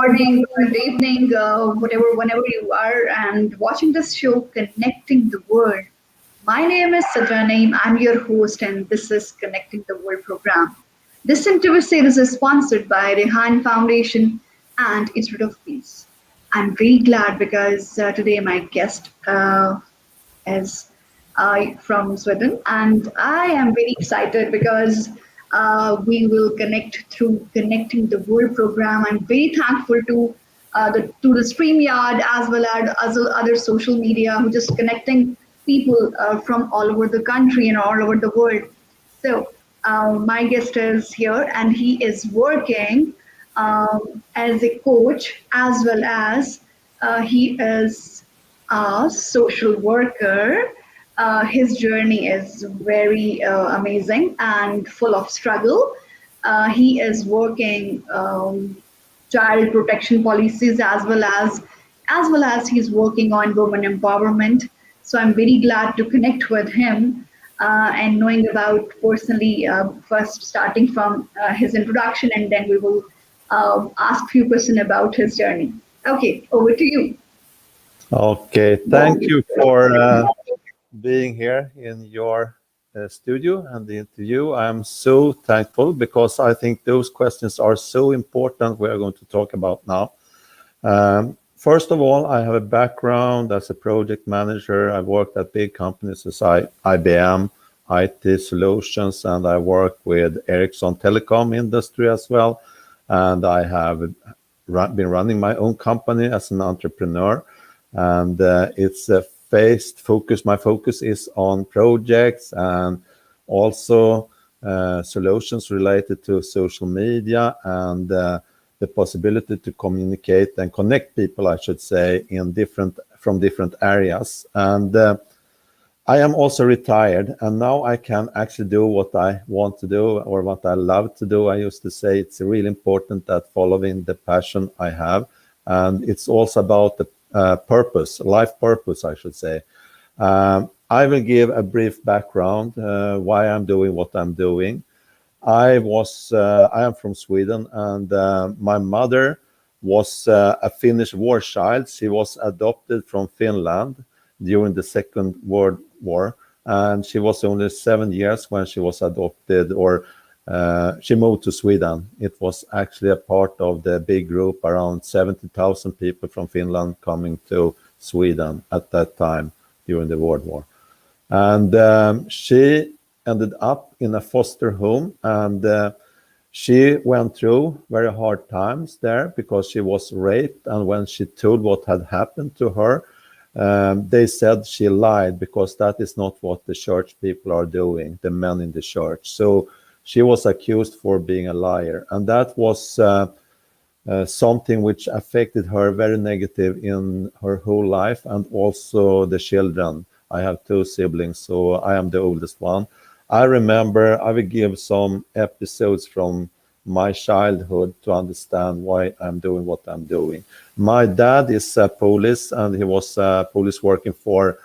morning, good evening, whenever you are, and watching this show, Connecting the World. My name is Sidra Naeem. I'm your host, and this is Connecting the World program. This interview series is sponsored by Rehan Foundation and Institute of Peace. I'm really glad because today my guest is from Sweden, and I am very excited because we will connect through Connecting the World program. I'm very thankful to the StreamYard as well other social media who just connecting people from all over the country and all over the world. So my guest is here, and he is working as a coach as well as he is a social worker. His journey is very amazing and full of struggle. He is working child protection policies as well as he's working on women empowerment. So I'm very glad to connect with him and knowing about personally first starting from his introduction, and then we will ask few questions about his journey. Okay, over to you. Okay, thank you for being here in your studio and the interview. I'm so thankful because I think those questions are so important we are going to talk about now. First of all, I have a background as a project manager. I've worked at big companies as IBM, IT Solutions, and I work with Ericsson Telecom industry as well. And I have been running my own company as an entrepreneur. And it's a phased focus. My focus is on projects and also solutions related to social media and the possibility to communicate and connect people, I should say, from different areas. And I am also retired, and now I can actually do what I want to do or what I love to do. I used to say it's really important that following the passion I have, and it's also about the life purpose, I should say. I will give a brief background why I'm doing what I'm doing. I am from Sweden, and my mother was a Finnish war child. She was adopted from Finland during the Second World War, and she was only 7 years when she was adopted, or she moved to Sweden. It was actually a part of the big group, around 70,000 people from Finland coming to Sweden at that time during the World War. And she ended up in a foster home, and she went through very hard times there because she was raped. And when she told what had happened to her, they said she lied because that is not what the church people are doing, the men in the church. So she was accused for being a liar, and that was something which affected her very negative in her whole life, and also the children. I have 2 siblings, so I am the oldest one. I remember I will give some episodes from my childhood to understand why I'm doing what I'm doing. My dad is a police, and he was a police working for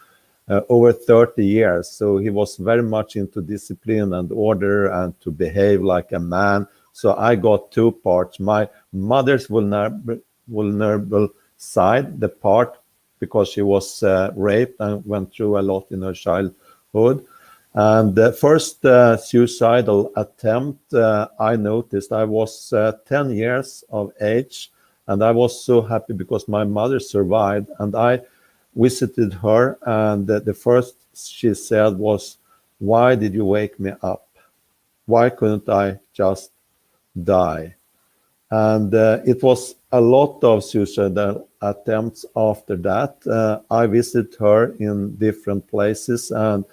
over 30 years. So he was very much into discipline and order and to behave like a man. So I got 2 parts. My mother's vulnerable side, the part because she was raped and went through a lot in her childhood. And the first suicidal attempt I noticed, I was 10 years of age, and I was so happy because my mother survived, and I visited her, and the first she said was, "Why did you wake me up? Why couldn't I just die?" And it was a lot of suicidal attempts after that. I visited her in different places, and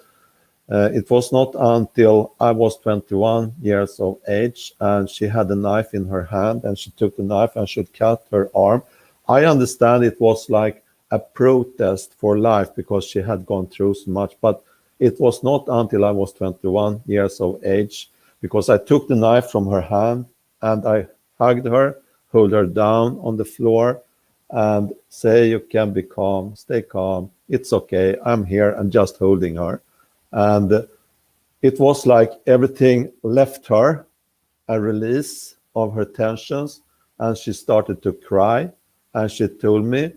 it was not until I was 21 years of age, and she had a knife in her hand, and she took the knife and should cut her arm. I understand it was like a protest for life because she had gone through so much, but it was not until I was 21 years of age, because I took the knife from her hand and I hugged her, hold her down on the floor, and say, "You can be calm, stay calm, it's okay, I'm here," and just holding her. And it was like everything left her, a release of her tensions, and she started to cry, and she told me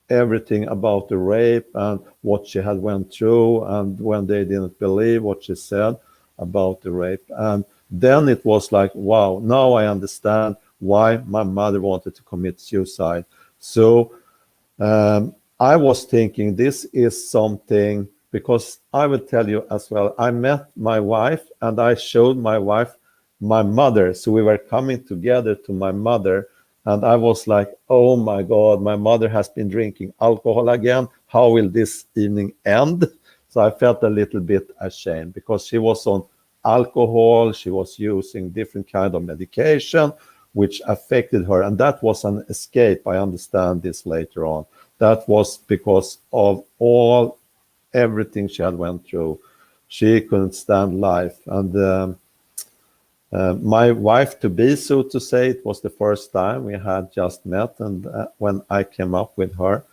everything about the rape and what she had went through, and when they didn't believe what she said about the rape. And then it was like, wow, now I understand why my mother wanted to commit suicide. So I was thinking this is something, because I will tell you as well, I met my wife and I showed my wife my mother. So we were coming together to my mother, and I was like, oh my God, my mother has been drinking alcohol again. How will this evening end? So I felt a little bit ashamed because she was on alcohol, she was using different kind of medication, which affected her. And that was an escape. I understand this later on. That was because of everything she had went through. She couldn't stand life. And my wife to be, so to say, it was the first time we had just met. And when I came up with her,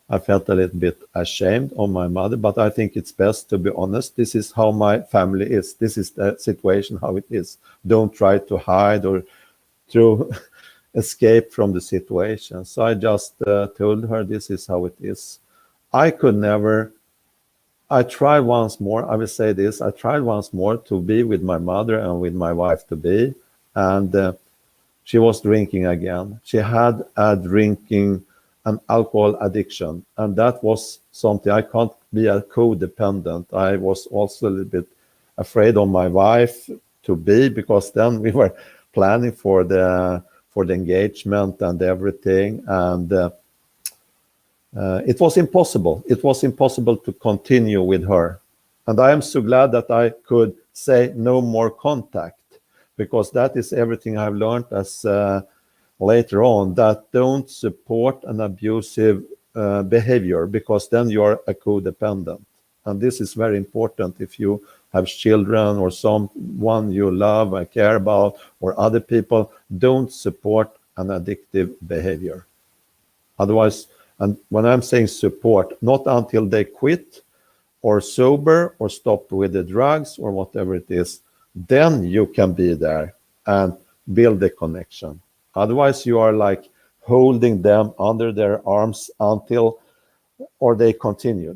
I felt a little bit ashamed of my mother, but I think it's best to be honest. This is how my family is. This is the situation, how it is. Don't try to hide or to escape from the situation. So I just told her this is how it is. I could never, I tried once more, I will say this, I tried once more to be with my mother and with my wife to be, and she was drinking again. She had a drinking, an alcohol addiction, and that was something. I can't be a codependent. I was also a little bit afraid of my wife to be, because then we were planning for the engagement and everything, and it was impossible. It was impossible to continue with her, and I am so glad that I could say no more contact, because that is everything I've learned as later on, that don't support an abusive behavior, because then you are a codependent. And this is very important if you have children or someone you love and care about, or other people. Don't support an addictive behavior. Otherwise, and when I'm saying support, not until they quit or sober or stop with the drugs or whatever it is, then you can be there and build the connection. Otherwise, you are like holding them under their arms until, or they continue.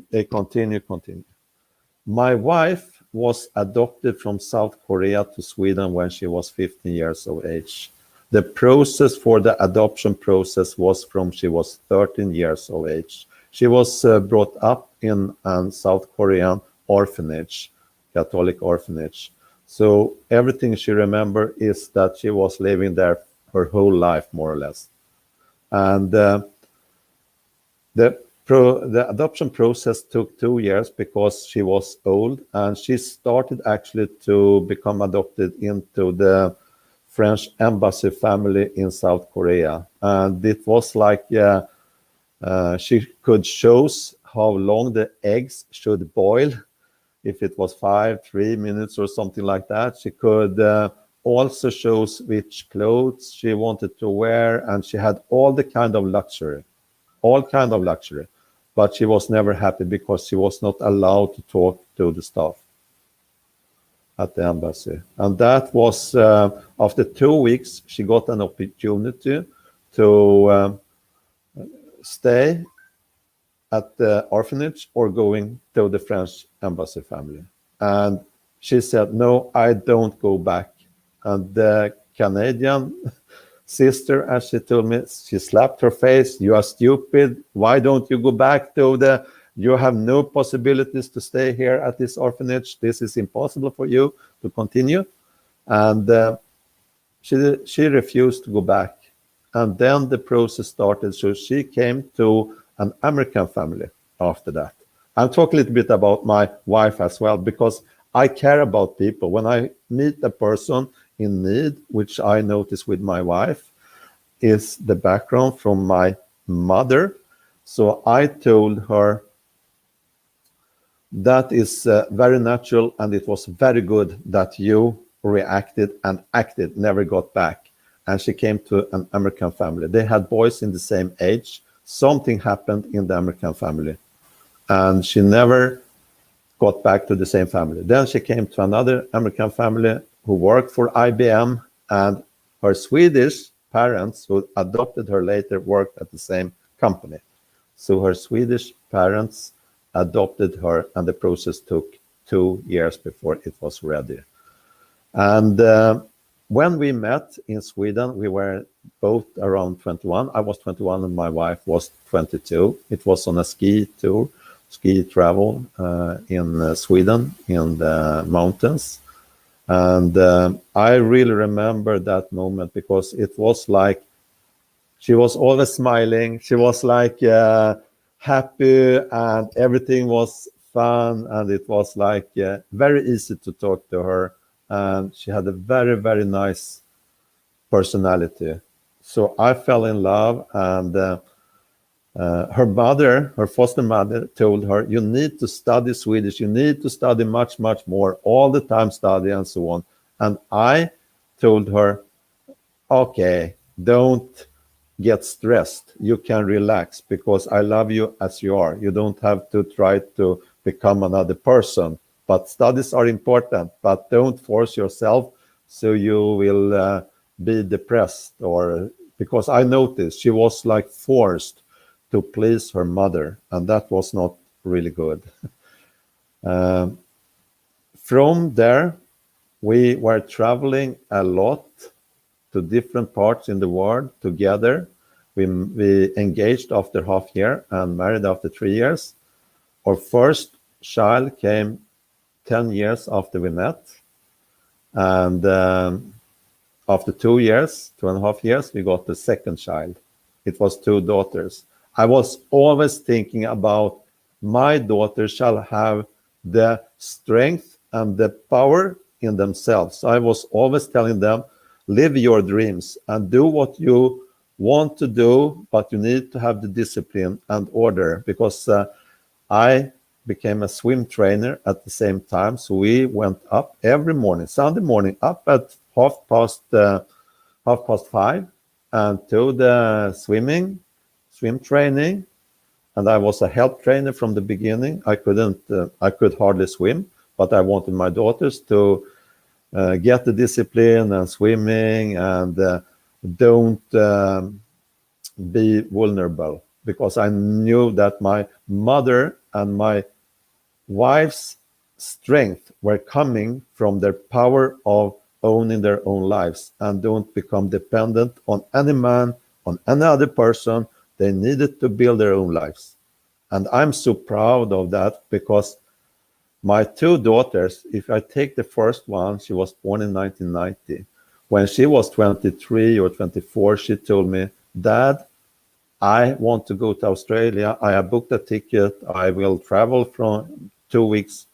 My wife was adopted from South Korea to Sweden when she was 15 years of age. The process for the adoption process was from she was 13 years of age. She was brought up in a South Korean orphanage, Catholic orphanage. So everything she remembers is that she was living there her whole life, more or less. And the adoption process took 2 years because she was old, and she started actually to become adopted into the French embassy family in South Korea. And it was like she could choose how long the eggs should boil. If it was 3 minutes or something like that, she could also shows which clothes she wanted to wear, and she had all kind of luxury. But she was never happy because she was not allowed to talk to the staff at the embassy. And that was after 2 weeks, she got an opportunity to stay at the orphanage or going to the French embassy family. And she said, no, I don't go back. And the Canadian sister, as she told me, she slapped her face. You are stupid. Why don't you go back to you have no possibilities to stay here at this orphanage. This is impossible for you to continue. And she refused to go back. And then the process started. So she came to an American family after that. I'll talk a little bit about my wife as well, because I care about people. When I meet a person in need, which I notice with my wife, is the background from my mother. So I told her that is very natural, and it was very good that you reacted and acted, never got back. And she came to an American family. They had boys in the same age. Something happened in the American family, and she never got back to the same family. Then she came to another American family who worked for IBM, and her Swedish parents who adopted her later worked at the same company. So her Swedish parents adopted her, and the process took 2 years before it was ready. And when we met in Sweden, we were both around 21. I was 21 and my wife was 22. It was on a ski tour, ski travel in Sweden, in the mountains. And I really remember that moment because it was like she was always smiling. She was like happy, and everything was fun, and it was like very easy to talk to her. And she had a very, very nice personality. So I fell in love, and her mother, her foster mother, told her, "You need to study Swedish. You need to study much, much more, all the time study and so on." And I told her, "Okay, don't get stressed. You can relax because I love you as you are. You don't have to try to become another person. But studies are important, but don't force yourself so you will be depressed." Or because I noticed she was like forced to please her mother, and that was not really good. From there, we were traveling a lot to different parts in the world together. We engaged after half year and married after 3 years. Our first child came 10 years after we met. And after 2 years, 2.5 years, we got the second child. It was 2 daughters. I was always thinking about my daughters shall have the strength and the power in themselves. I was always telling them, live your dreams and do what you want to do, but you need to have the discipline and order, because I became a swim trainer at the same time. So we went up every morning, Sunday morning, up at half past 5, and to the swim training. And I was a help trainer from the beginning. I could hardly swim, but I wanted my daughters to get the discipline and swimming, and don't be vulnerable, because I knew that my mother and my wife's strength were coming from their power of owning their own lives, and don't become dependent on any man, on any other person. They needed to build their own lives. And I'm so proud of that, because my 2 daughters, if I take the first one, she was born in 1990. When she was 23 or 24, she told me, "Dad, I want to go to Australia. I have booked a ticket. I will travel from 2 weeks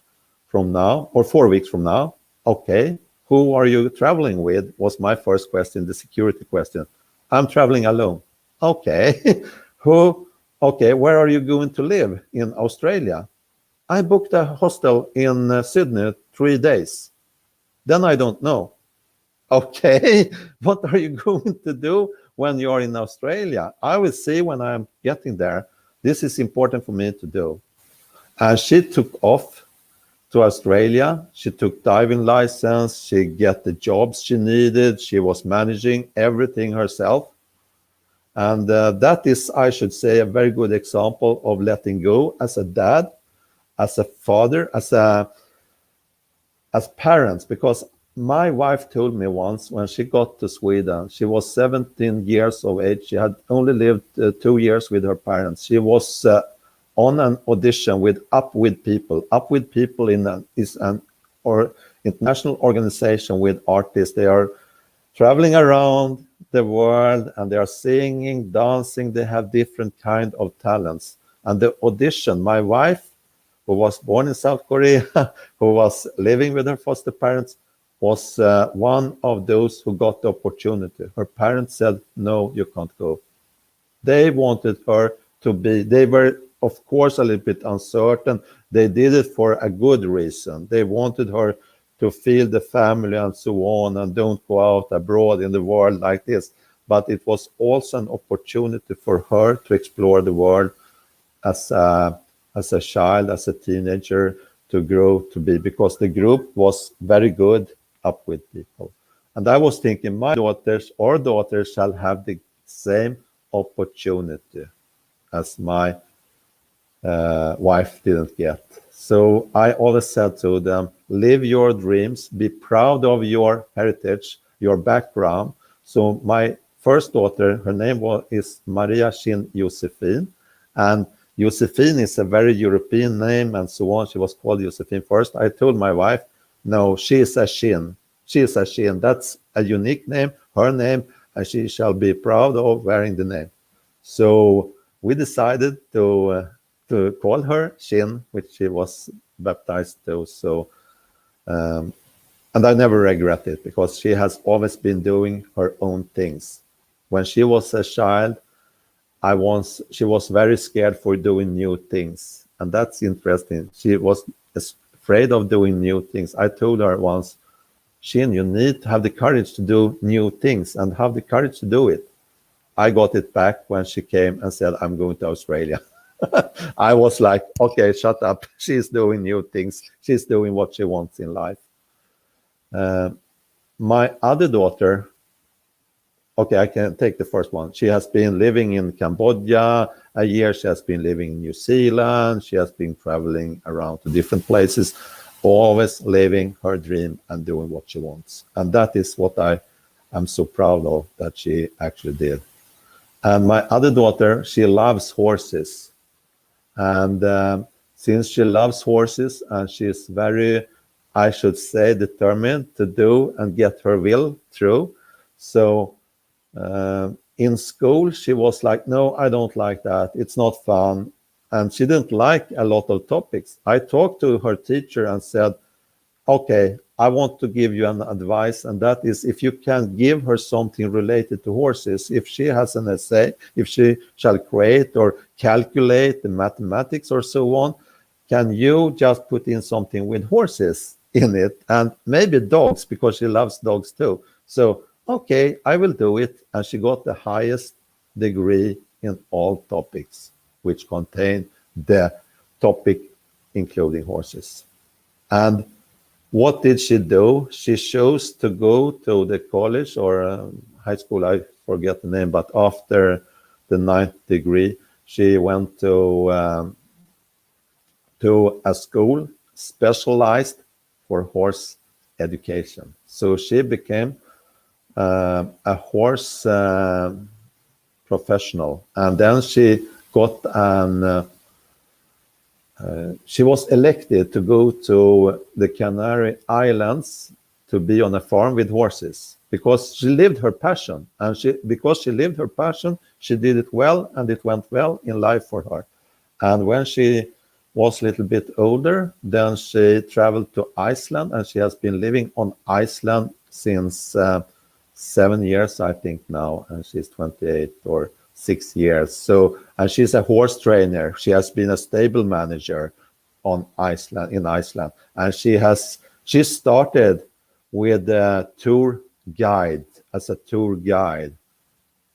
from now or 4 weeks from now." "Okay, who are you traveling with?" was my first question, the security question. "I'm traveling alone." "Okay." Who? "Okay, where are you going to live in Australia?" "I booked a hostel in Sydney 3 days." "Then I don't know." "Okay, what are you going to do when you're in Australia?" "I will see when I'm getting there. This is important for me to do." And she took off to Australia. She took diving license. She got the jobs she needed. She was managing everything herself. And that is, I should say, a very good example of letting go as a dad, as a father, as parents. Because my wife told me once, when she got to Sweden, she was 17 years of age. She had only lived 2 years with her parents. She was on an audition with Up With People. Up With People is an international organization with artists. They are traveling around the world, and they are singing, dancing. They have different kind of talents. And the audition, my wife, who was born in South Korea, who was living with her foster parents, was one of those who got the opportunity. Her parents said, "No, you can't go." They wanted her to be, they were, of course, a little bit uncertain. They did it for a good reason. They wanted her to feel the family and so on, and don't go out abroad in the world like this. But it was also an opportunity for her to explore the world as a child, as a teenager, to grow to be, because the group was very good, Up With People. And I was thinking my daughters shall have the same opportunity as my wife didn't get. So I always said to them, live your dreams, be proud of your heritage, your background. So my first daughter, her name is Maria Shin Josephine, and Josephine is a very European name and so on. She was called Josephine first. I told my wife, no, she is a Shin. She is a Shin. That's a unique name, her name, and she shall be proud of wearing the name. So we decided to call her Shin, which she was baptized to. So, and I never regret it because she has always been doing her own things. When she was a child, she was very scared for doing new things, and that's interesting. She was afraid of doing new things. I told her once, Shin, you need to have the courage to do new things and have the courage to do it. I got it back when she came and said, I'm going to Australia. I was like, okay, shut up. She's doing new things. She's doing what she wants in life. My other daughter, okay, I can take the first one. She has been living in Cambodia a year. She has been living in New Zealand. She has been traveling around to different places, always living her dream and doing what she wants. And that is what I am so proud of that she actually did. And my other daughter, she loves horses. And since she loves horses and she's very, I should say, determined to do and get her will through. So in school, she was like, no, I don't like that. It's not fun. And she didn't like a lot of topics. I talked to her teacher and said, okay, I want to give you an advice, and that is if you can give her something related to horses, if she has an essay, if she shall create or calculate the mathematics or so on, can you just put in something with horses in it and maybe dogs, because she loves dogs too. So, okay, I will do it. And she got the highest degree in all topics, which contain the topic including horses. And what did she do? She chose to go to the college or high school, I forget the name, but after the 9th degree, she went to a school specialized for horse education. So she became a horse professional. And then she got she was elected to go to the Canary Islands to be on a farm with horses because she lived her passion. And because she lived her passion, she did it well, and it went well in life for her. And when she was a little bit older, then she traveled to Iceland, and she has been living on Iceland since 7 years, I think now, and she's 28 or 6 years. So, and she's a horse trainer. She has been a stable manager in Iceland, and she started with a tour guide as a tour guide.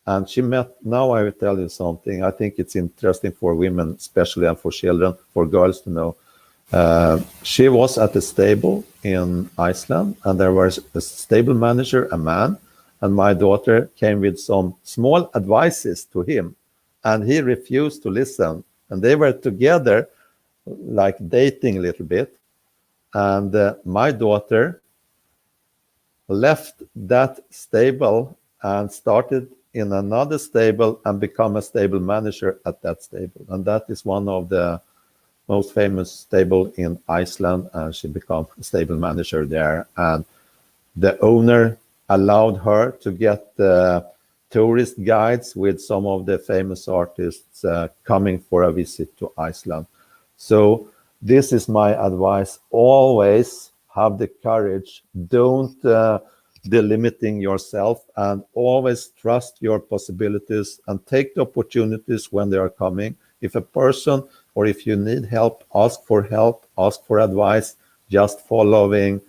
And she met, now I will tell you something, I think it's interesting for women, especially, and for children, for girls to know. She was at a stable in Iceland, and there was a stable manager, a man, and my daughter came with some small advices to him, and he refused to listen. And they were together, like dating a little bit. And my daughter left that stable and started in another stable and become a stable manager at that stable. And that is one of the most famous stable in Iceland, and she became a stable manager there. And the owner allowed her to get tourist guides with some of the famous artists coming for a visit to Iceland. So this is my advice. Always have the courage. Don't delimiting yourself, and always trust your possibilities and take the opportunities when they are coming. If a person or if you need help, ask for advice, just following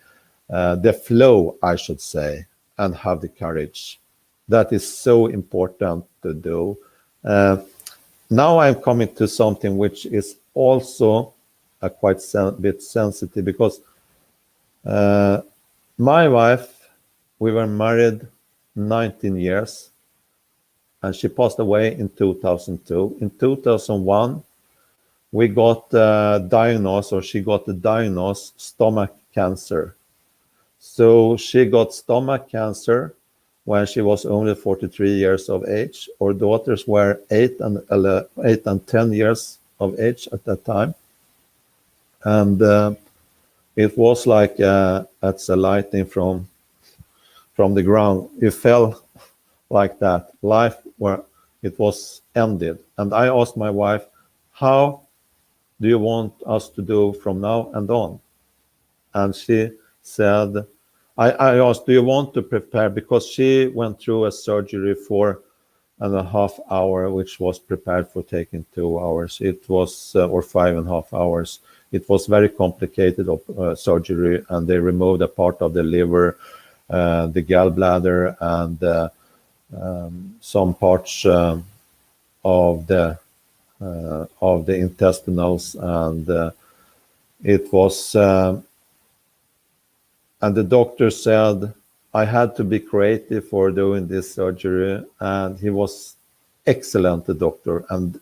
the flow, I should say, and have the courage. That is so important to do. Now I'm coming to something which is also a bit sensitive, because my wife We were married 19 years, and she passed away in 2002. In 2001, we got diagnosed, or she got the diagnosed stomach cancer. So she got stomach cancer when she was only 43 years of age. Our daughters were 8 and 10 years of age at that time. And it was like that's a lightning from the ground. It fell like that. Life where it was ended. And I asked my wife, how do you want us to do from now and on? And she said, I asked, do you want to prepare? Because she went through a surgery for 1.5 hours, which was prepared for taking 2 hours. It was, or 5.5 hours. It was very complicated surgery, and they removed a part of the liver, the gallbladder, and some parts of the intestinals, and it was. And the doctor said I had to be creative for doing this surgery, and he was excellent, the doctor, and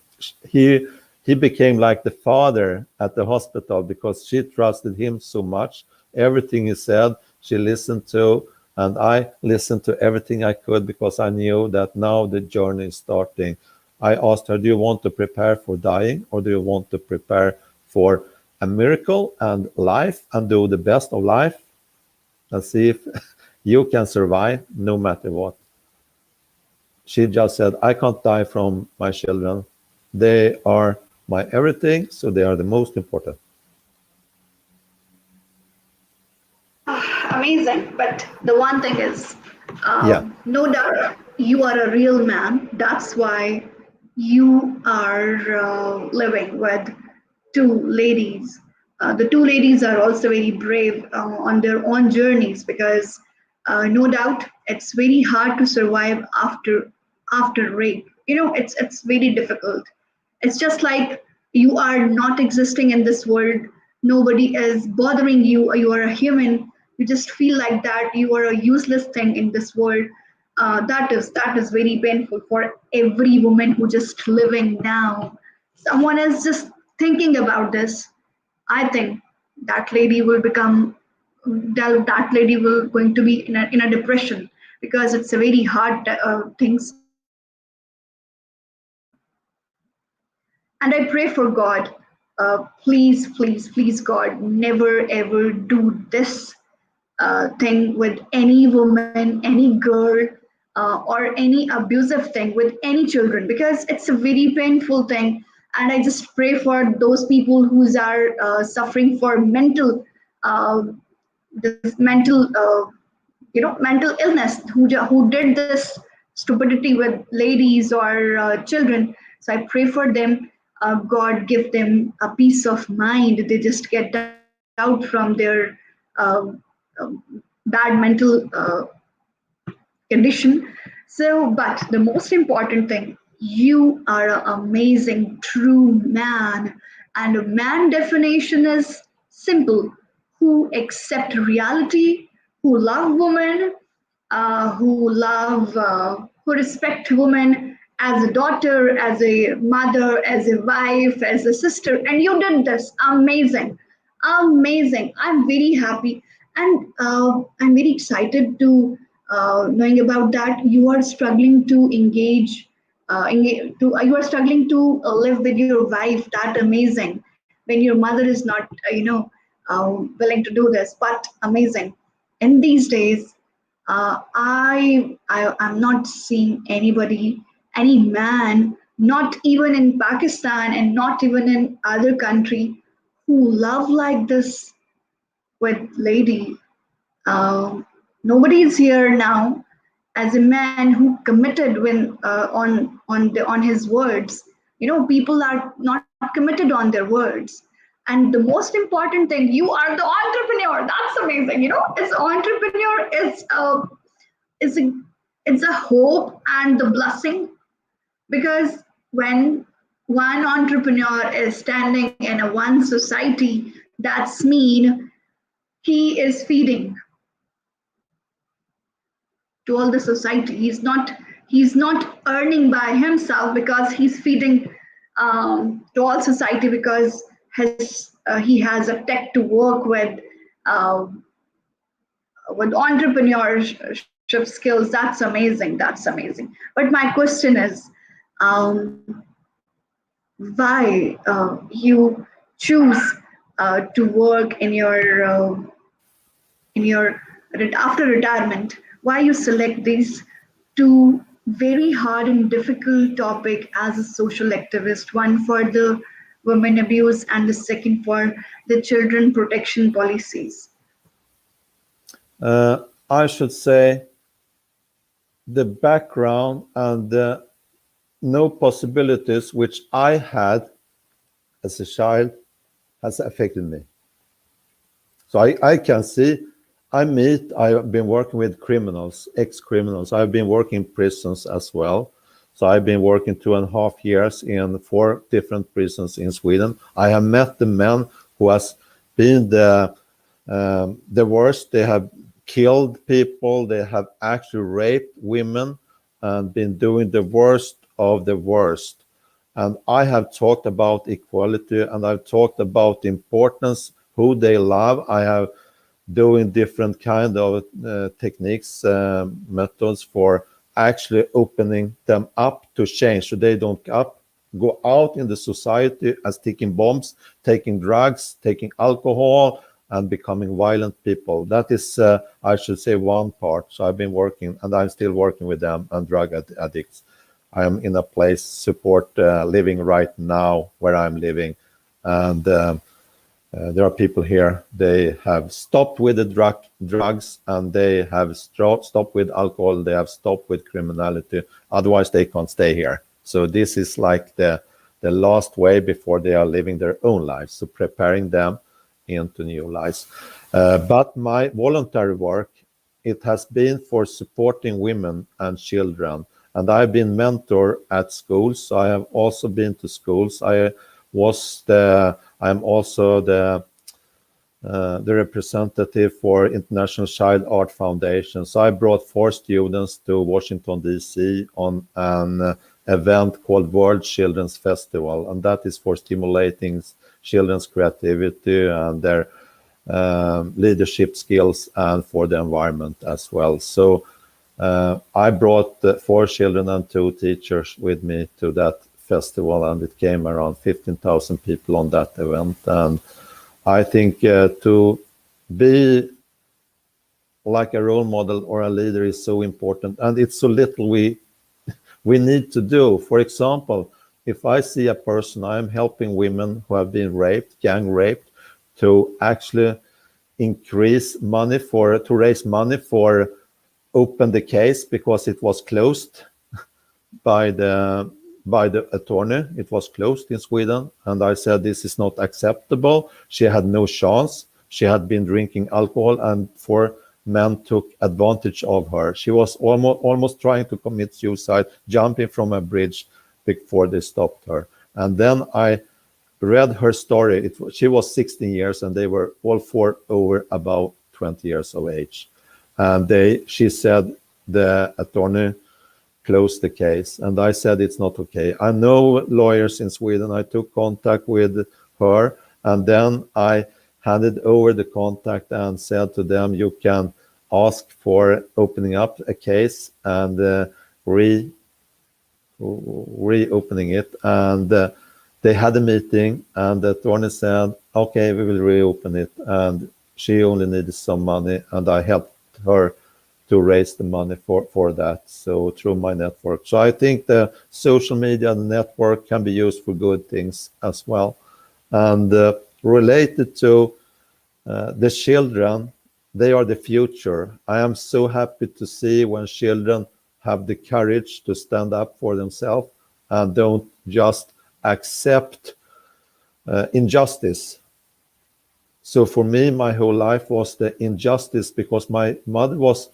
he became like the father at the hospital because she trusted him so much. Everything he said, she listened to, and I listened to everything I could because I knew that now the journey is starting. I asked her, do you want to prepare for dying, or do you want to prepare for a miracle and life and do the best of life and see if you can survive no matter what? She just said, I can't die from my children. They are my everything, so they are the most important. Amazing. But the one thing is, Yeah. no doubt you are a real man. That's why you are living with two ladies. The two ladies are also very brave on their own journeys because no doubt it's very hard to survive after rape. You know, it's very difficult. It's just like you are not existing in this world. Nobody is bothering you. You are a human. You just feel like that you are a useless thing in this world. That is very painful for every woman who just living now. Someone is just thinking about this. I think that lady will become that lady will going to be in a depression because it's a very hard thing. And I pray for God, please, please, please, God, never ever do this thing with any woman, any girl, or any abusive thing with any children because it's a very painful thing. And I just pray for those people who are suffering for mental, this mental illness, who did this stupidity with ladies or children. So I pray for them. God give them a peace of mind. They just get out from their bad mental condition. So, but the most important thing, you are an amazing, true man. And a man definition is simple: who accept reality, who love women, who respect women as a daughter, as a mother, as a wife, as a sister. And you did this. Amazing. Amazing. I'm very happy. And I'm very excited to knowing about that. You are struggling to you are struggling to live with your wife. That amazing. When your mother is not, willing to do this, but amazing. In these days, I'm not seeing anybody, any man, not even in Pakistan and not even in other country, who love like this with lady. Nobody is here now as a man who committed when on his words. People are not committed on their words. And the most important thing, you are the entrepreneur. That's amazing. As entrepreneur is a it's a hope and the blessing because when one entrepreneur is standing in a one society, that's mean he is feeding to all the society. He's not earning by himself because he's feeding to all society because he has a tech to work uh, with entrepreneurship skills. That's amazing. That's amazing. But my question is, um, why you choose to work in your after retirement? Why you select these two very hard and difficult topic as a social activist? One for the women abuse and the second for the children protection policies. I should say the background and the no possibilities which I had as a child has affected me. So I can see, I've been working with criminals, ex-criminals. I've been working in prisons as well. So I've been working 2.5 years in 4 different prisons in Sweden. I have met the men who has been the worst. They have killed people. They have actually raped women and been doing the worst of the worst. And I have talked about equality, and I've talked about the importance, who they love. I have doing different kind of techniques, methods for actually opening them up to change, so they don't go out in the society as taking bombs, taking drugs, taking alcohol, and becoming violent people. That is, I should say, one part. So I've been working, and I'm still working with them and drug addicts. I am in a place support living right now where I'm living, and there are people here. They have stopped with the drugs, and they have stopped with alcohol. They have stopped with criminality. Otherwise, they can't stay here. So this is like the last way before they are living their own lives. So preparing them into new lives. But my voluntary work, it has been for supporting women and children. And I've been mentor at schools. I have also been to schools. I'm also the representative for International Child Art Foundation. So I brought 4 students to Washington, D.C. on an event called World Children's Festival. And that is for stimulating children's creativity and their leadership skills, and for the environment as well. So I brought 4 children and 2 teachers with me to that festival, and it came around 15,000 people on that event. And I think to be like a role model or a leader is so important, and it's so little we need to do. For example, if I see a person, I am helping women who have been raped, gang raped, to actually raise money for open the case, because it was closed by the attorney. It was closed in Sweden, and I said this is not acceptable. She had no chance. She had been drinking alcohol, and 4 men took advantage of her. She was almost trying to commit suicide, jumping from a bridge before they stopped her. And then I read her story. She was 16 years, and they were all 4 over about 20 years of age. And she said the attorney closed the case, and I said it's not okay. I know lawyers in Sweden. I took contact with her, and then I handed over the contact and said to them, you can ask for opening up a case and reopening it. And they had a meeting, and the attorney said, okay, we will reopen it. And she only needed some money, and I helped her to raise the money for that, so through my network. So I think the social media and network can be used for good things as well. And related to the children, they are the future. I am so happy to see when children have the courage to stand up for themselves and don't just accept injustice. So for me, my whole life was the injustice, because my mother was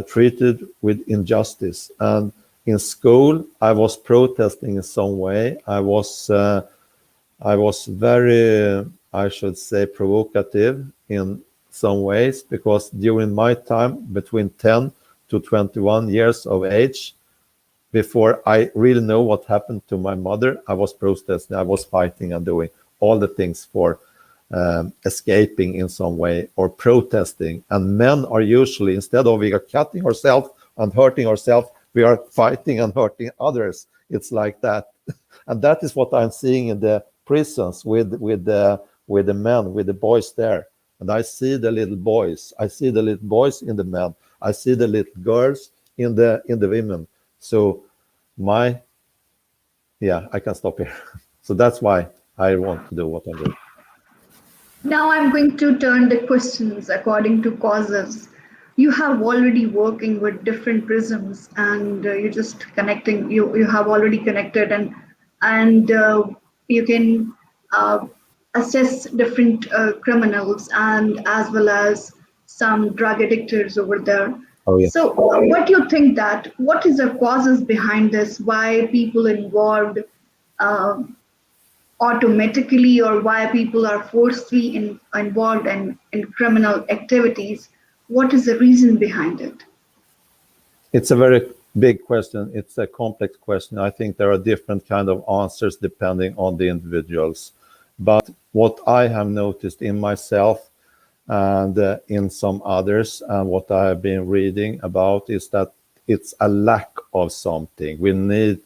treated with injustice. And in school, I was protesting in some way. I was very, I should say, provocative in some ways, because during my time, between 10 to 21 years of age. Before I really know what happened to my mother, I was protesting, I was fighting and doing all the things for escaping in some way or protesting. And men are usually, instead of we are cutting ourselves and hurting ourselves, we are fighting and hurting others. It's like that. And that is what I'm seeing in the prisons with the men, with the boys there. And I see the little boys. I see the little boys in the men. I see the little girls in the women. So I can stop here. So that's why I want to do what I'm doing. Now I'm going to turn the questions according to causes. You have already working with different prisms, and you're just connecting. You have already connected, and you can uh, assess different criminals and as well as some drug addictors over there. Oh yeah. So, what do you think that what is the causes behind this? Why people involved? Uh, Automatically or why people are forcefully involved in criminal activities. What is the reason behind it? It's a very big question. It's a complex question. I think there are different kind of answers depending on the individuals. But what I have noticed in myself and in some others, and what I have been reading about, is that it's a lack of something. We need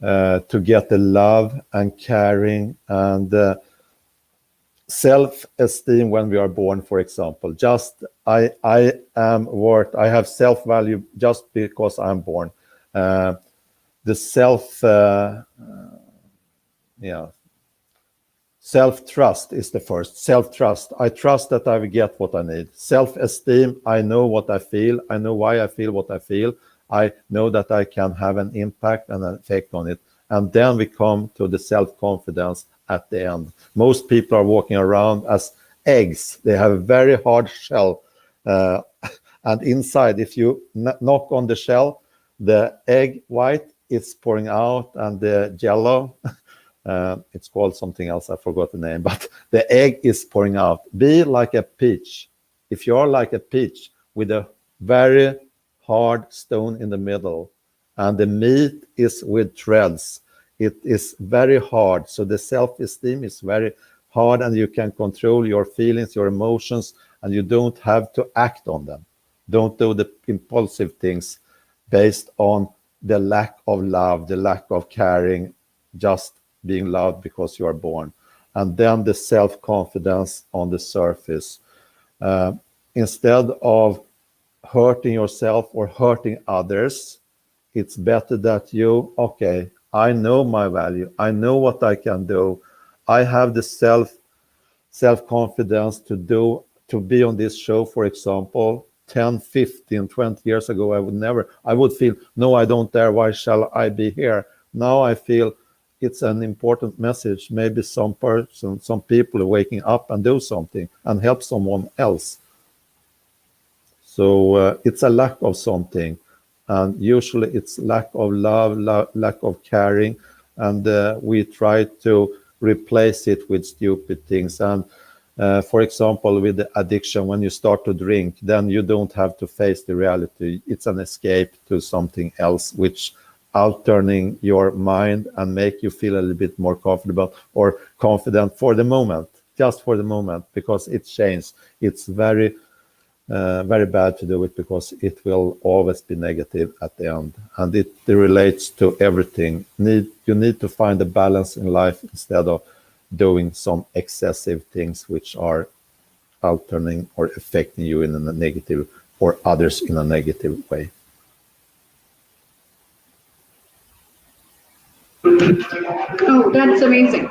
to get the love and caring and self-esteem when we are born, for example. Just I am worth, I have self-value just because I'm born. The self-trust is the first. Self-trust. I trust that I will get what I need. Self-esteem. I know what I feel. I know why I feel what I feel. I know that I can have an impact and an effect on it. And then we come to the self-confidence at the end. Most people are walking around as eggs. They have a very hard shell. And inside, if you knock on the shell, the egg white is pouring out and the yellow, it's called something else, I forgot the name, but the egg is pouring out. Be like a peach. If you are like a peach with a very hard stone in the middle and the meat is with threads, it is very hard. So the self-esteem is very hard and you can control your feelings, your emotions, and you don't have to act on them. Don't do the impulsive things based on the lack of love, the lack of caring, just being loved because you are born. And then the self-confidence on the surface. Instead of hurting yourself or hurting others, it's better that you, okay, I know my value. I know what I can do. I have the self-confidence to be on this show, for example. 10, 15, 20 years ago, I would feel, no, I don't dare. Why shall I be here? Now I feel it's an important message. Maybe some people are waking up and do something and help someone else. So it's a lack of something. And usually it's lack of love, lack of caring. And we try to replace it with stupid things. And for example, with the addiction, when you start to drink, then you don't have to face the reality. It's an escape to something else, which altering your mind and make you feel a little bit more comfortable or confident for the moment, just for the moment, because it's changed. It's very bad to do it because it will always be negative at the end, and it relates to everything. You need to find a balance in life instead of doing some excessive things which are altering or affecting you in a negative or others in a negative way. Oh, that's amazing.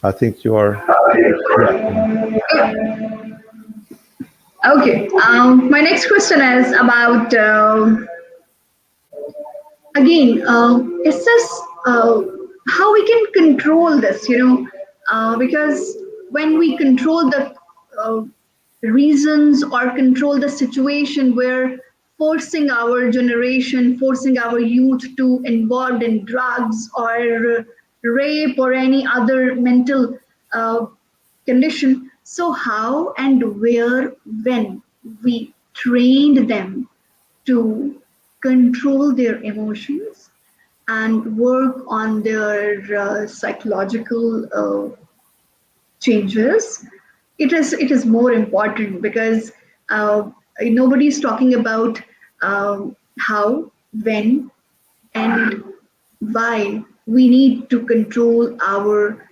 I think you are. Okay. My next question is about again. Is this how we can control this? Because when we control the uh, reasons or control the situation where forcing our generation, forcing our youth to involved in drugs or rape or any other mental uh, condition. So how and where, when we trained them to control their emotions and work on their psychological changes, it is more important because nobody's talking about how, when, and why we need to control our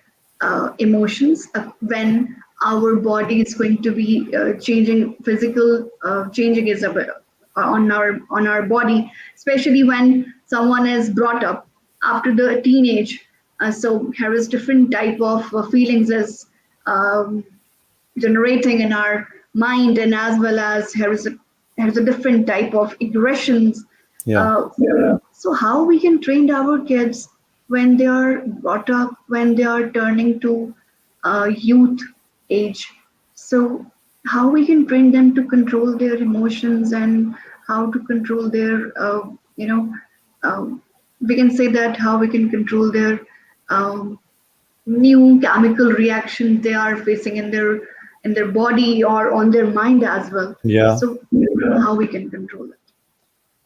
emotions when our body is going to be changing. Physical changing is on our body, especially when someone is brought up after the teenage. So there is different type of feelings as um, generating in our mind, and as well as there is a different type of aggressions. Yeah. So how we can train our kids when they are brought up, when they are turning to youth age? So how we can train them to control their emotions and how to control their, um, we can say that how we can control their um, new chemical reaction they are facing in their body or on their mind as well. Yeah. So how we can control it?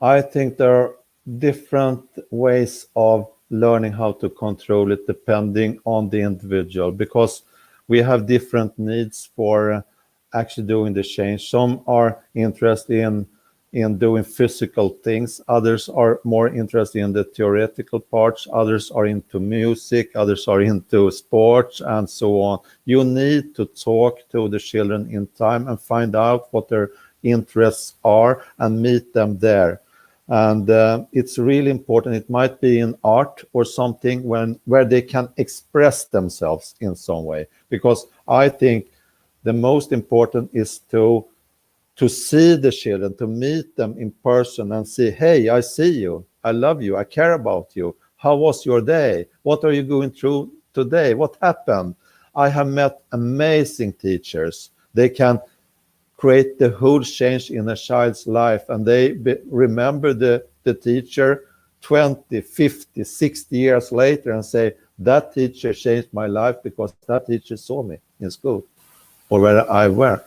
I think there are different ways of learning how to control it depending on the individual, because we have different needs for actually doing the change. Some are interested in doing physical things, others are more interested in the theoretical parts, others are into music, others are into sports, and so on. You need to talk to the children in time and find out what their interests are and meet them there. And it's really important. It might be in art or something where they can express themselves in some way, because I think the most important is to see the children, to meet them in person and say, hey, I see you, I love you, I care about you, how was your day, what are you going through today, what happened. I have met amazing teachers. They can create the whole change in a child's life, and they remember the teacher 20, 50, 60 years later and say, that teacher changed my life because that teacher saw me in school or where I were.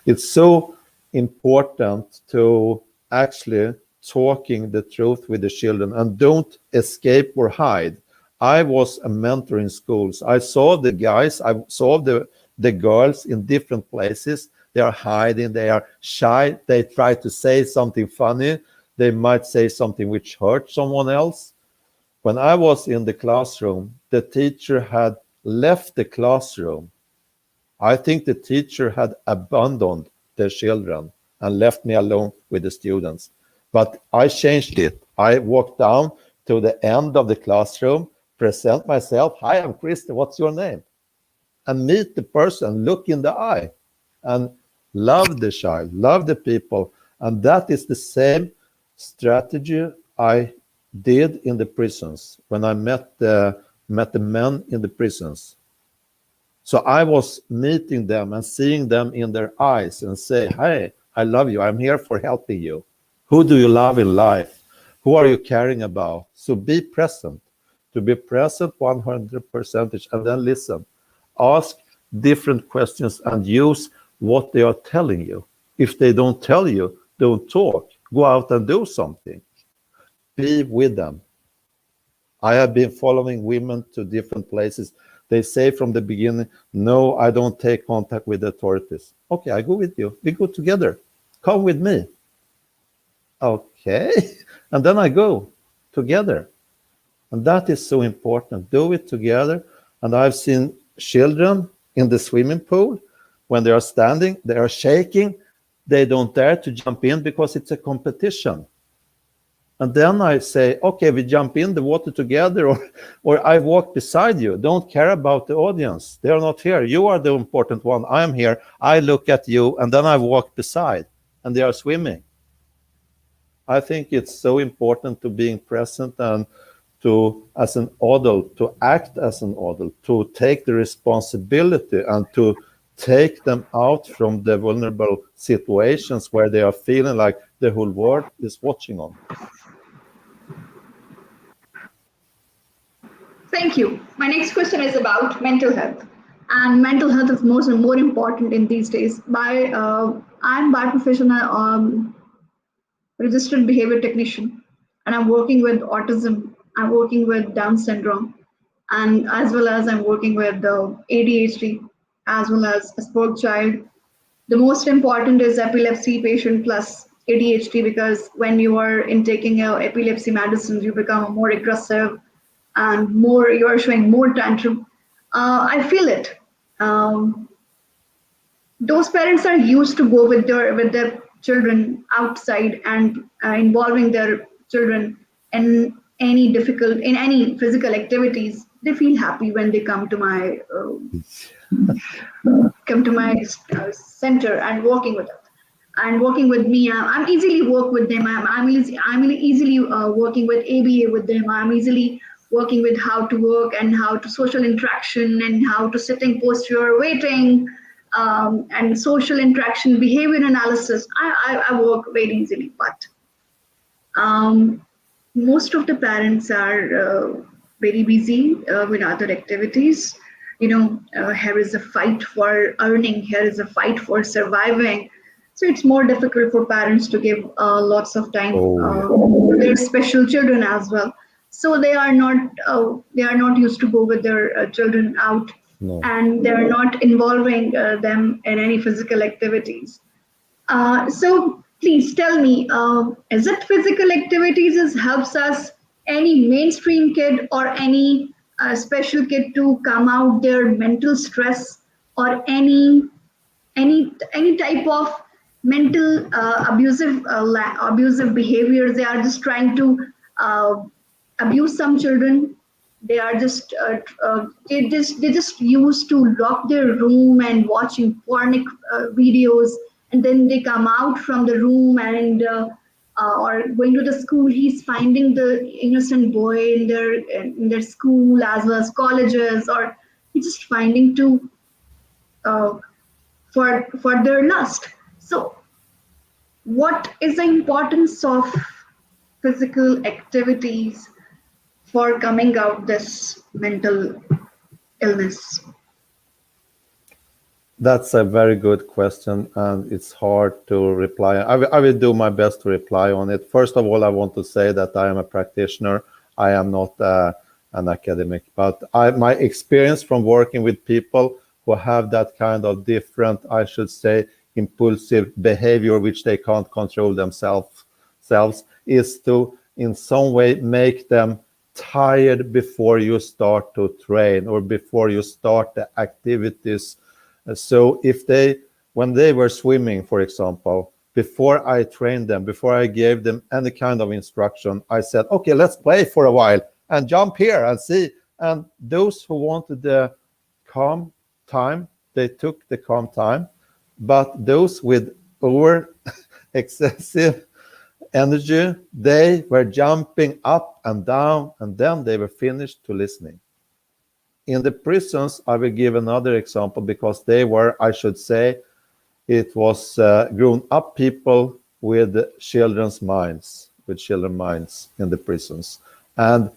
It's so important to actually talking the truth with the children and don't escape or hide. I was a mentor in schools. I saw the guys, I saw the girls in different places. They are hiding, they are shy, they try to say something funny, they might say something which hurt someone else. When I was in the classroom, the teacher had left the classroom. I think the teacher had abandoned the children and left me alone with the students. But I changed it. I walked down to the end of the classroom, present myself. Hi, I'm Christer. What's your name? And meet the person, look in the eye, and love the child, love the people. And that is the same strategy I did in the prisons when I met the men in the prisons. So I was meeting them and seeing them in their eyes and say, hey, I love you. I'm here for helping you. Who do you love in life? Who are you caring about? So be present. To be present 100% and then listen. Ask different questions and use what they are telling you. If they don't tell you, don't talk. Go out and do something. Be with them. I have been following women to different places. They say from the beginning, no, I don't take contact with the authorities. Okay, I go with you. We go together. Come with me. Okay. And then I go together. And that is so important. Do it together. And I've seen children in the swimming pool, when they are standing, they are shaking. They don't dare to jump in because it's a competition. And then I say, okay, we jump in the water together, or I walk beside you. Don't care about the audience. They are not here. You are the important one. I am here. I look at you, and then I walk beside, and they are swimming. I think it's so important to being present and to, as an adult, to act as an adult, to take the responsibility and to take them out from the vulnerable situations where they are feeling like the whole world is watching on. Thank you. My next question is about mental health. And mental health is more important in these days. I'm by profession registered behavior technician, and I'm working with autism. I'm working with Down syndrome, and as well as I'm working with ADHD, as well as Asperger's child. The most important is epilepsy patient plus ADHD, because when you are intaking epilepsy medicines, you become more aggressive and more you are showing more tantrum. I feel it. Um, those parents are used to go with their children outside and involving their children in any physical activities. They feel happy when they come to my center and working with it and working with me. I'm easily work with them. I'm easily working with ABA with them. I'm easily working with how to work and how to social interaction and how to sitting posture, waiting, and social interaction, behavior analysis. I work very easily, but um, most of the parents are very busy with other activities. Here is a fight for earning, here is a fight for surviving. So it's more difficult for parents to give lots of time Oh, yeah. to their special children as well. So they are not used to go with their children out, No. and they are not involving them in any physical activities. So please tell me, is it physical activities is helps us any mainstream kid or any special kid to come out their mental stress or any type of mental abusive behaviors? They are just trying to uh, abuse some children. They are just they just used to lock their room and watching pornic videos, and then they come out from the room and or going to the school. He's finding the innocent boy in their school as well as colleges, or he's just finding to uh, for their lust. So, what is the importance of physical activities for coming out this mental illness? That's a very good question, and it's hard to reply. I will do my best to reply on it. First of all, I want to say that I am a practitioner. I am not an academic, but my experience from working with people who have that kind of different, I should say, impulsive behavior, which they can't control themselves, is to in some way make them tired before you start to train or before you start the activities. So when they were swimming, for example, before I trained them, before I gave them any kind of instruction, I said, okay, let's play for a while and jump here and see. And those who wanted the calm time, they took the calm time. But those with over excessive energy, they were jumping up and down, and then they were finished to listening. In the prisons, I will give another example because they were, I should say, it was grown-up people with children's minds, in the prisons. And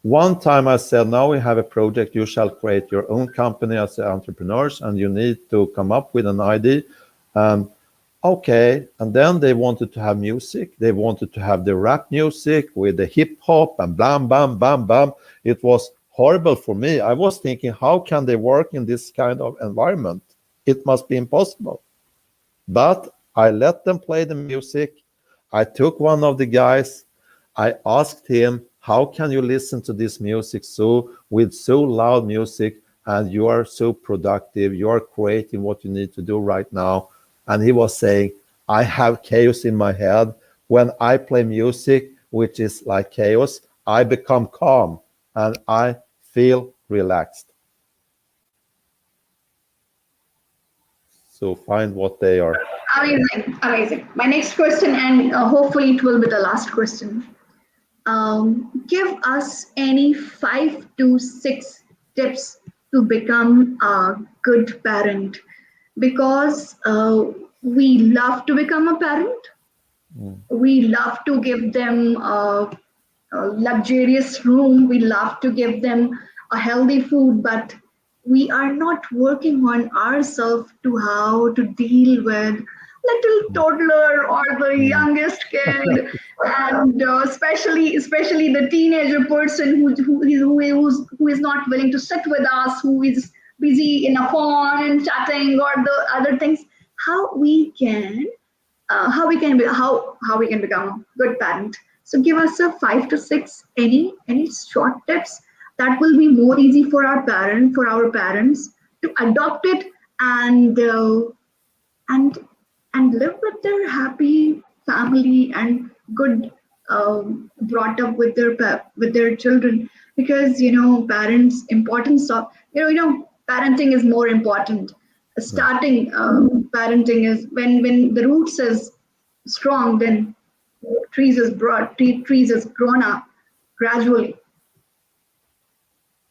one time I said, now we have a project, you shall create your own company as entrepreneurs, and you need to come up with an idea. Okay, and then they wanted to have music. They wanted to have the rap music with the hip hop and blam, bam, bam, bam. It was horrible for me. I was thinking, how can they work in this kind of environment? It must be impossible. But I let them play the music. I took one of the guys. I asked him, how can you listen to this music with so loud music, and you are so productive, you are creating what you need to do right now? And he was saying, I have chaos in my head. When I play music, which is like chaos, I become calm and I feel relaxed. So find what they are. Amazing, amazing. My next question, and hopefully it will be the last question. Give us any 5 to 6 tips to become a good parent. because we love to become a parent. Mm. We love to give them a luxurious room. We love to give them a healthy food, but we are not working on ourselves to how to deal with little toddler or the Mm. youngest kid, and especially the teenager person who is not willing to sit with us, who is busy in a phone and chatting or the other things. How we can how we can become a good parent. So give us a 5 to 6 any short tips that will be more easy for our parents to adopt it and and live with their happy family and good brought up with with their children, because parents importance of parenting is more important. Yeah. Starting parenting is when the roots is strong, then trees is grown up gradually.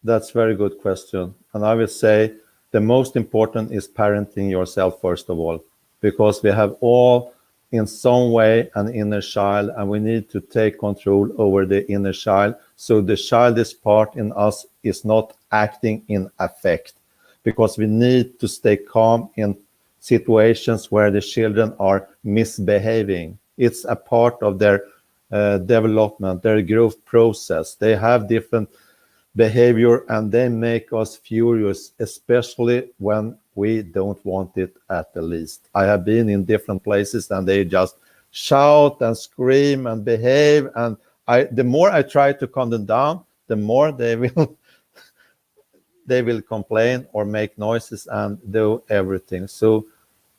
That's very good question. And I will say the most important is parenting yourself first of all, because we have all in some way an inner child and we need to take control over the inner child. So the childish part in us is not acting in affect, because we need to stay calm in situations where the children are misbehaving. It's a part of their development, their growth process. They have different behavior and they make us furious, especially when we don't want it at the least. I have been in different places and they just shout and scream and behave, and the more I try to calm them down, the more they will they will complain or make noises and do everything. So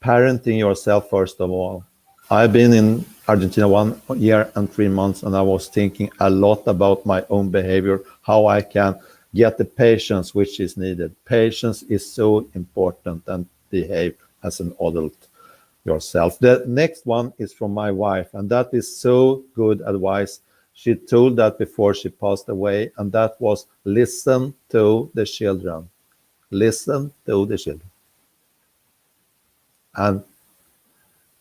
parenting yourself first of all. I've been in Argentina 1 year and 3 months, and I was thinking a lot about my own behavior, how I can get the patience which is needed. Patience is so important, and behave as an adult yourself. The next one is from my wife, and that is so good advice. She told that before she passed away, and that was listen to the children. Listen to the children. And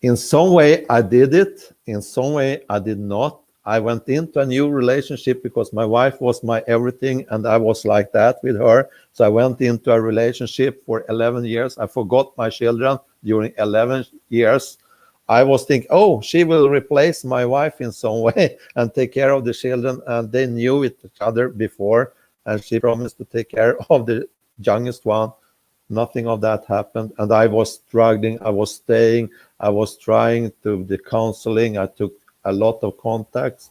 in some way I did it, in some way I did not. I went into a new relationship because my wife was my everything and I was like that with her. So I went into a relationship for 11 years. I forgot my children during 11 years. I was thinking, oh, she will replace my wife in some way and take care of the children. And they knew each other before. And she promised to take care of the youngest one. Nothing of that happened. And I was struggling. I was staying. I was trying to the counseling. I took a lot of contacts.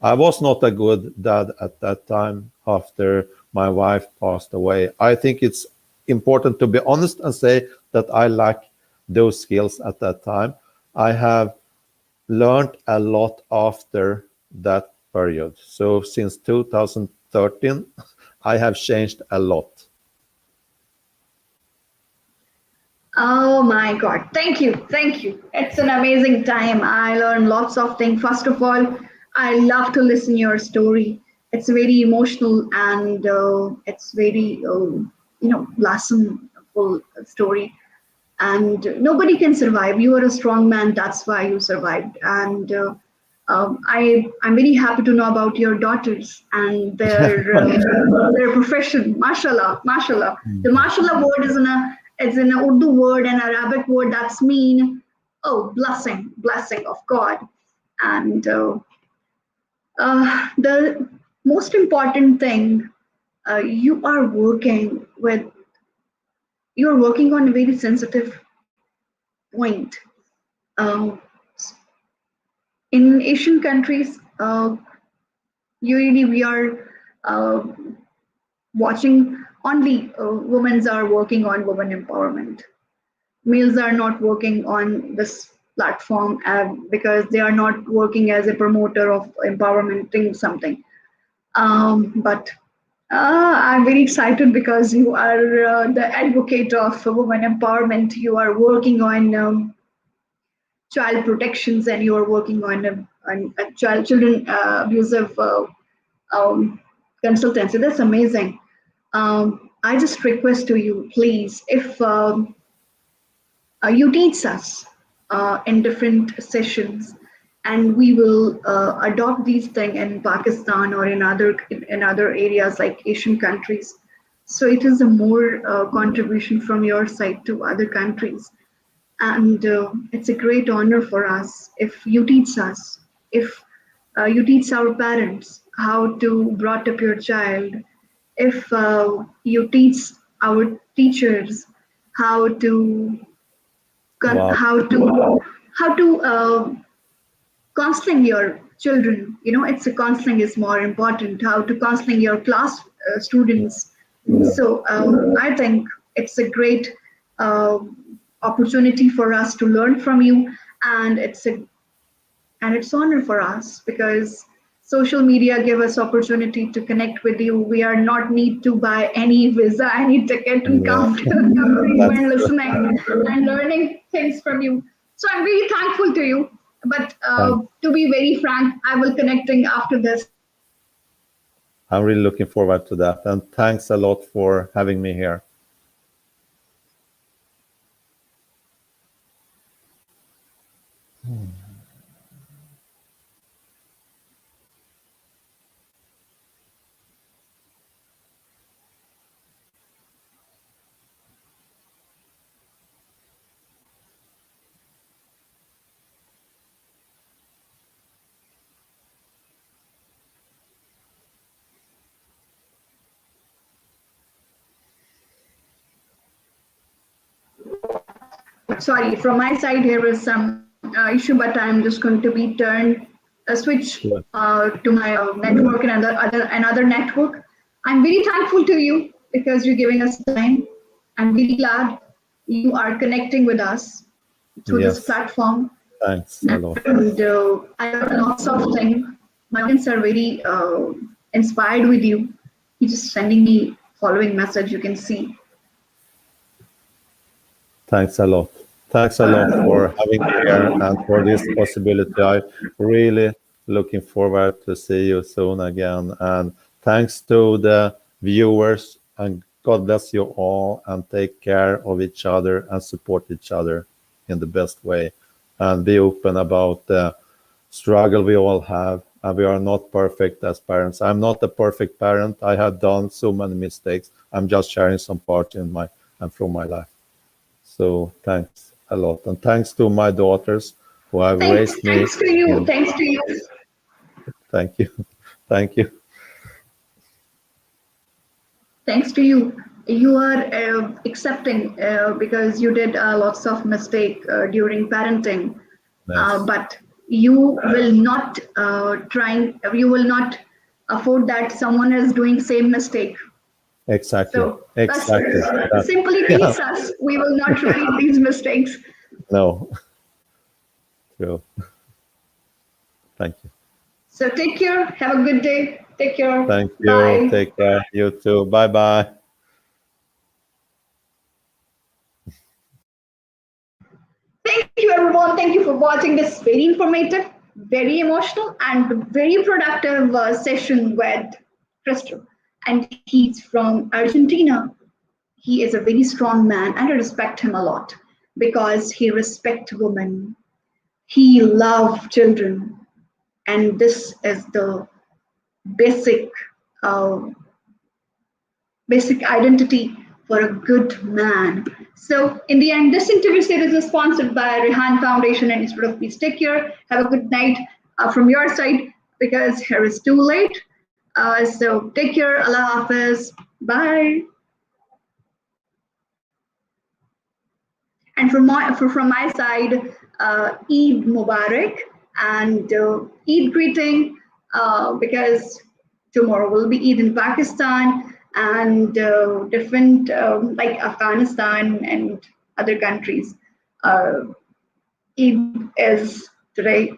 I was not a good dad at that time after my wife passed away. I think it's important to be honest and say that I lack those skills at that time. I have learned a lot after that period. So since 2013, I have changed a lot. Oh my God. Thank you. Thank you. It's an amazing time. I learned lots of things. First of all, I love to listen your story. It's very emotional and it's very, blossomful story. And nobody can survive. You are a strong man. That's why you survived. And I'm very happy to know about your daughters and their profession. Mashallah, mashallah. The mashallah word is in a Urdu word and Arabic word that's mean blessing of God. And the most important thing, you are working with you're working on a very sensitive point. Uh, in Asian countries, usually we are uh, watching only women are working on women empowerment. Males are not working on this platform because they are not working as a promoter of empowering something. But I'm very excited because you are the advocate of women empowerment. You are working on child protections and you are working on children abusive um, consultancy. That's amazing. I just request to you, please, if you teach us in different sessions, and we will adopt these things in Pakistan or in other areas like Asian countries. So it is a more contribution from your side to other countries, and it's a great honor for us if you teach us, if you teach our parents how to brought up your child, if you teach our teachers how to Wow. how to counseling your children. It's a counseling is more important, how to counseling your class students. Yeah. So I think it's a great uh, opportunity for us to learn from you, and it's honor for us because social media give us opportunity to connect with you. We are not need to buy any visa, any ticket, and Yeah. come to the country That's when true. listening and learning things from you. So I'm really thankful to you. But Thanks. to be very frank, I will connecting after this. I'm really looking forward to that. And thanks a lot for having me here. Sorry, from my side here is some issue, but I'm just going to be turned a switch Sure. to my network and another network. I'm very thankful to you because you're giving us time. I'm really glad you are connecting with us through this Yes. platform, Thanks a lot. and I learned lots of things. My audience are very inspired with you. You're just sending me following message. You can see. Thanks a lot. Thanks a lot for having me here and for this possibility. I really looking forward to see you soon again. And thanks to the viewers, and God bless you all, and take care of each other and support each other in the best way, and be open about the struggle we all have. And we are not perfect as parents. I'm not a perfect parent. I have done so many mistakes. I'm just sharing some parts in my and from my life. So thanks a lot. And thanks to my daughters who have Thanks, raised me thanks to you. in. Thanks to you. Thank you. Thank you. Thanks to you. You are accepting because you did lots of mistake during parenting, Yes. but you will not you will not afford that someone is doing same mistake. Exactly. So us Exactly. That, simply yeah. teach us. We will not repeat these mistakes. No. True. Thank you. So take care. Have a good day. Take care. Thank you. Bye. Take care. You too. Bye bye. Thank you, everyone. Thank you for watching this very informative, very emotional, and very productive session with Christer. And he's from Argentina. He is a very strong man, and I respect him a lot because he respects women. He loves children, and this is the basic uh, basic identity for a good man. So, in the end, this interview series is sponsored by Rehan Foundation and Institute of Peace. Take care. Have a good night from your side because here is too late. So, take care. Allah Hafiz. Bye. And from my side, Eid Mubarak and Eid greeting because tomorrow will be Eid in Pakistan and different like Afghanistan and other countries. Eid is today